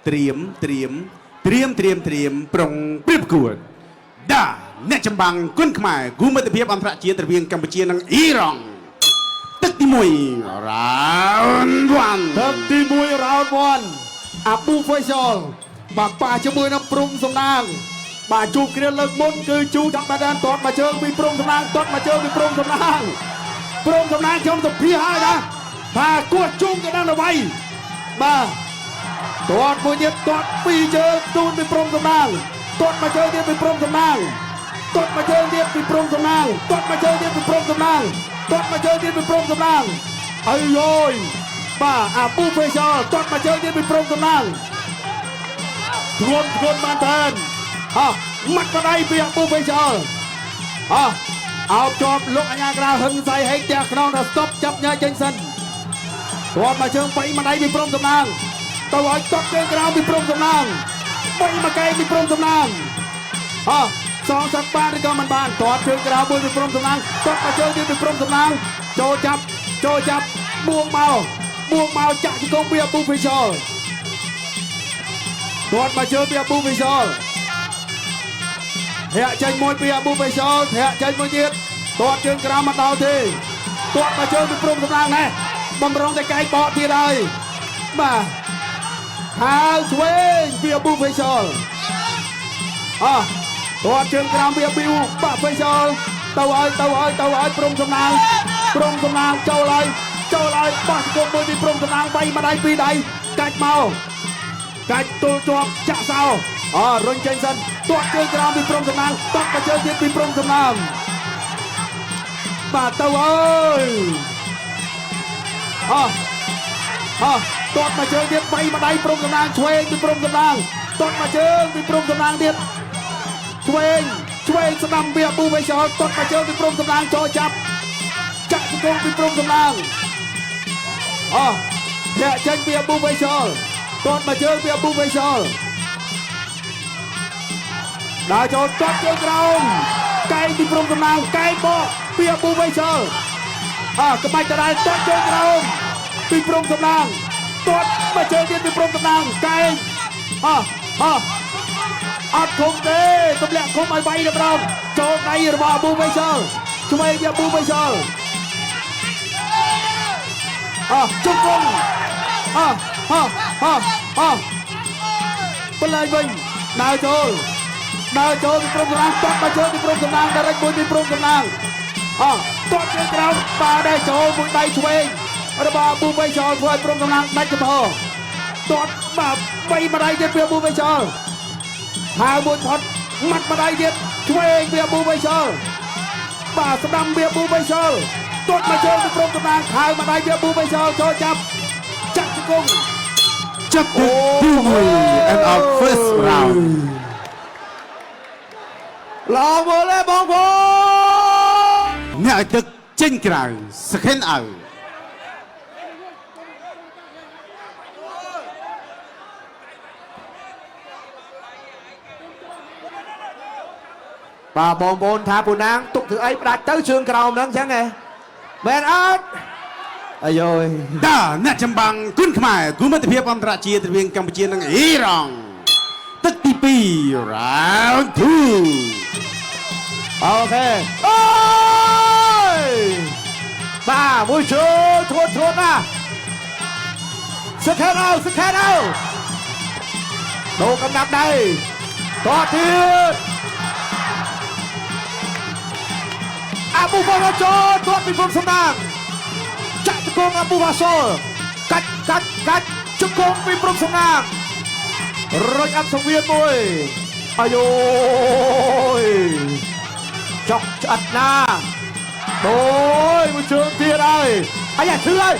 ត្រៀមប្រុងព្រៀបគួរដាអ្នកចម្បាំងគុនខ្មែរគូមិត្តភាពអន្តរជាតិរវាងកម្ពុជានិងអ៊ីរ៉ង់ទឹកទី1 round 1ទឹកទី1 round 1 អាប៊ូហ្វេសលបាទប៉ាជាមួយនឹងព្រំសំណាងបាទជួបគ្នាលើកមុនគឺជួចាប់បាត់ទាត់មកជើងពីព្រំសំណាងទាត់មកជើងពីព្រំសំណាងខ្ញុំទៅភីហើយណាថាគួរជុំទៅដល់អ្វីបាទទាត់មួយទៀតទាត់ពីរជើងទូនពីព្រំសំណាងទាត់មកជើងទៀតពីព្រំសំណាងទាត់មកជើងទៀតពីព្រំសំណាងទាត់មកជើងទៀតពីព្រំសំណាងទាត់មកជើងទៀតពីព្រំសំណាងអើយយបាទអាប៊ូហ្វេសលទាត់មកជើងទៀតពីព្រំសំណាងធ្ងន់បានតែនម៉ាត់បដៃពីអាប៊ូហ្វេសលអោបជាប់លោកអញ្ញាក្រៅហឹងសៃហេកផ្ទះក្នុងដល់ស្តុបចាប់ញ៉ាចេញសិនទាត់មកជើងបៃម្ដាយពីព្រំសំណាងទៅឲ្យតត់ជើងក្រៅពីព្រំសំណាងបៃមកកែពីព្រំសំណាងសងសឹកបានឬក៏មិនបានទាត់ជើងក្រៅមួយពីព្រំសំណាងទាត់មកជើងទៀតពីព្រំសំណាងចូលចាប់បួងមកចាក់ជង្គង់ពីអាប៊ូហ្វេសលទាត់មកជើងពីអាប៊ូហ្វេសលធាក់ចេញមួយពីអាប៊ូហ្វេសលធាក់ចេញមួយទៀតទាត់ជើងក្រៅមកដល់ទេទាត់មកជើងពីព្រំសំណាងណែបំរុងតែកែកបកទៀតហើយបាទហើយឆ្វេងពីអាប៊ូហ្វេសលទាត់ជើងក្រៅពីអាប៊ូហ្វេសលទៅឲ្យព្រំសំណាងចូលហើយបោះជង្គង់មួយពីព្រំសំណាងបៃម្ដាយពីរដៃកាច់ទល់ជាប់ចាក់សោរុញចេញសិនទាត់ជើងក្រៅពីព្រំសំណាងទាត់មកជើងទៀតពីព្រំសំណាងបាទទៅអើយទាត់មកជើងទៀតបៃម្ដាយព្រំសំណាងឆ្វេងពីព្រំសំណាងទាត់មកជើងពីព្រំសំណាងទៀតឆ្វេងស្ដាំពីអាប៊ូហ្វេសលទាត់មកជើងពីព្រំសំណាងចូលចាក់ជង្គង់ពីព្រំសំណាងធាក់ចេញពីអាប៊ូហ្វេសលទាត់មកជើងពីអាប៊ូហ្វេសលដើរចូលទាត់ជើងក្រោមកែងពីព្រំសំណាងកែងបកពីអាប៊ូហ្វេសលក្បាច់ដដែលទាត់ជើងក្រោមពីព្រំសំណាងទាត់មកជើងទៀតពីព្រំសំណាងកែងអត់ធំទេទម្លាក់ឃុំឲ្យវាយដល់ប្រងចូលដៃរបស់អាប៊ូហ្វេសលឆ្វេងពីអាប៊ូហ្វេសលជង្គង់បលែងវិញដើរចូលពីព្រំសំណាងទាត់មកជើងពីព្រំសំណាងដរិចមួយពីព្រំសំណាងទាត់ជើងក្រោមបាទដែរចូលមួយដៃឆ្វេងរបស់អាប៊ូហ្វេសលធ្វើឲ្យព្រំសំណាងដាច់ចំហទាត់បាទបីម្ដាយទៀតពីអាប៊ូហ្វេសលហើយមួយផុតម៉ាត់ម្ដាយទៀតឆ្វេងពីអាប៊ូហ្វេសលបាទស្ដាំពីអាប៊ូហ្វេសលទាត់មកជើងពីព្រំសំណាងហើយម្ដាយពីអាប៊ូហ្វេសលចូលចាក់ជង្គង់ទី1 and our first round ឡើងមកលេបងប្អូនអ្នកឲ្យទឹកចេញក្រៅសខិនឲ្យបាទបងប្អូនថាពូណាងទុកធ្វើអីផ្ដាច់ទៅជើងក្រោមហ្នឹងអញ្ចឹងហ៎មែនអត់អាយយដាអ្នកចម្បាំងគុនខ្មែរគូមិត្តភាពអន្តរជាតិរវាងកម្ពុជានិងអ៊ីរ៉ង់ទឹកទី2 round 2អូខេអូយបាទមួយជើងធន់ណាសខេនអោដូរកំណាប់ដៃតទៀតអាប៊ូហ្វេសលចូលទាត់ពីព្រំសំណាងចាក់ជង្គង់អាប៊ូហ្វេសលកាច់ជង្គង់ពីព្រំសំណាងរុញអត់សង្វៀនមួយអាយយចុកឆ្អិតណាអូយមួយជើងទៀតហើយអាយ៉ាឈឺហើយ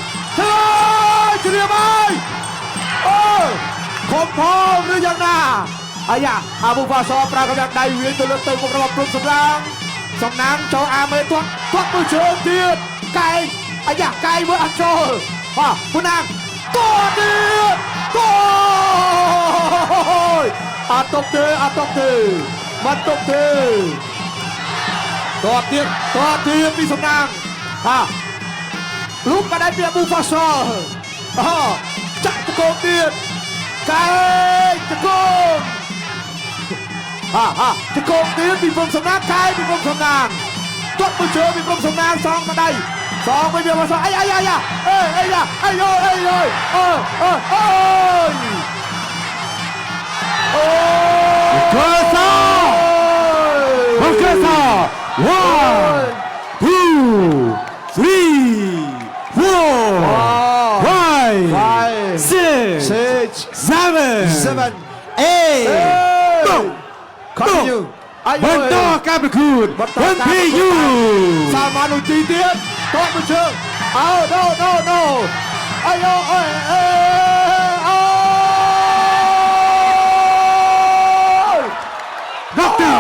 ជ្រាបហើយអូខំផងឬយ៉ាងណាអាយ៉ាអាប៊ូហ្វាសលប្រើកម្លាំងដៃវាទៅលើទៅមុខរបស់ព្រំសំណាងចូលអាមេទាត់មួយជើងទៀតកែងអាយ៉ាកែងមើលអត់ចូលពូណាងទាត់ទៀតអត់ទុកទេមិនទុកទេទាត់ទៀតពីសំណាងលូកបាត់ដៃពីអាប៊ូហ្វាសលចាក់តកោទៀត កែចង្គង់ចង្គង់ទៀតពីព្រំសំណាងកែពីព្រំសំណាងទាត់មួយជើងពីព្រំសំណាងសងមកដៃសងមួយវាមកសងអីយ៉ាអីយ៉ាអីយ៉ាអីយោអីយោអូKesa! Kesa! 1, 2, 3, 4, 5, 6, 7, 8, Go! Continue.បន្តការប្រកួត 1PU សាមានុទីទៀតទាត់មួយជើងno អាយអើយDoctor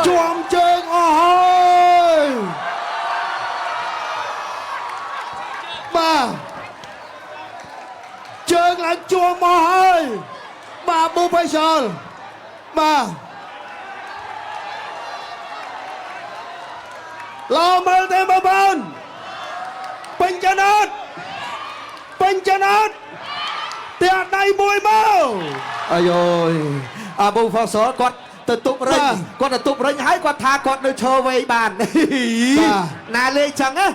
ជាប់ជើងអស់ហើយបាទជើងឡើងជាប់មកហើយបាទប៊ូបៃសលបាទឡោមើលទេបងប្អូនពេញចណត់តែដៃមួយមកអាយអាប៊ូផាសលគាត់ទៅទប់រិញហើយគាត់ថាគាត់នៅឈរវែងបានណាលេងចឹងណា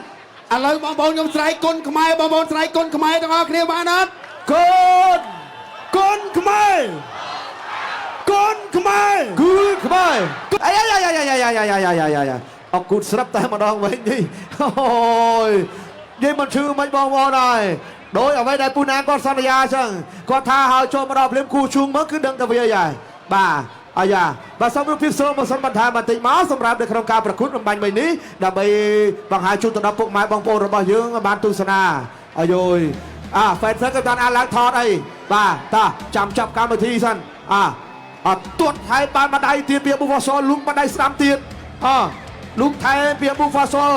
ឥឡូវបងប្អូនខ្ញុំស្រែកគុណខ្មែរបងប្អូនស្រែកគុណខ្មែរទាំងអស់គ្នាបានអត់គុណខ្មែរអាយអរគុណស្រាប់តែម្ដងវិញនេះអូយនិយាយមិនឈឺមិនបងប្អូនហើយដោយអ្វីដែលពូណាគាត់សន្យាអញ្ចឹងគាត់ថាឲ្យចូលមកដល់ភ្លាមគូជួងមកគឺដឹងតែវាហើយបាទអាយ៉ាបាទសូមរូបភាពសូមមកសិនបន្ថែមបន្តិចមកសម្រាប់នៅក្នុងការប្រកួតរំបាញ់មិញនេះដើម្បីបង្ហាញជូនទៅដល់ពុកម៉ែបងប្អូនរបស់យើងបានទស្សនាអាយហ្វេតក៏បានអាឡើងថតអីបាទតាចាំចាប់កម្មវិធីសិនទាត់ថែបានម្ដាយទៀតពីប៊ូហ្វាសលលុកម្ដាយស្ដាំទៀតលុកថែពីប៊ូហ្វាសល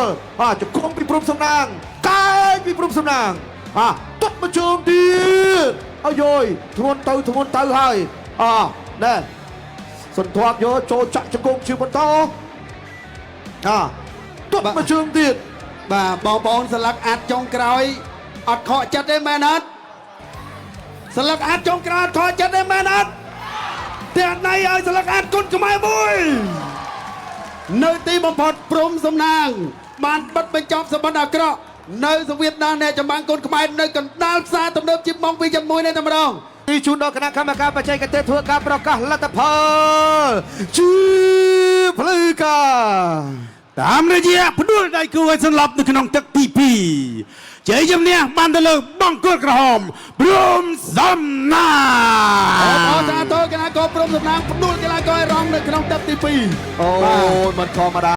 ជង្គង់ពីព្រំសំណាងកាយពីព្រំសំណាងទាត់មកជើងទៀតអាយធ្ងន់ទៅហើយណែសន្ធាប់យកចូលចាក់ជង្គង់ជាបន្តទាត់មកជើងទៀតបាទបងប្អូនស្លឹកអាត់ចុងក្រោយអត់ខកចិត្តទេមែនអត់ស្លឹកអាត់ចុងក្រោយអត់ខកចិត្តទេមែនអត់តែណៃឲ្យស្លឹកអាត់គុណខ្មែរមួយនៅទីបំផុតព្រំសំណាងបានបិទបញ្ចប់សម្បត្តិអាក្រក់នៅសង្វៀតណាមអ្នកចម្បាំងគុណខ្មែរនៅកណ្ដាលផ្សារទំនើបជីម៉ោង2:01នេះតែម្ដងទីជូនដល់គណៈកម្មការបច្ចេកទេសធ្វើការប្រកាសលទ្ធផលជាផ្លូវការតាមរយៈផ្ដួលដៃគូឲ្យសន្លប់នៅក្នុងទឹកទី2ជ័យជំនះបានទៅលើបង្គោលក្រហមព្រំសំណាងអរសាទរគណៈកោព្រំសំណាងផ្ដួលកីឡាករឲ្យរងនៅក្នុងទឹកទី2អូយមិនធម្មតា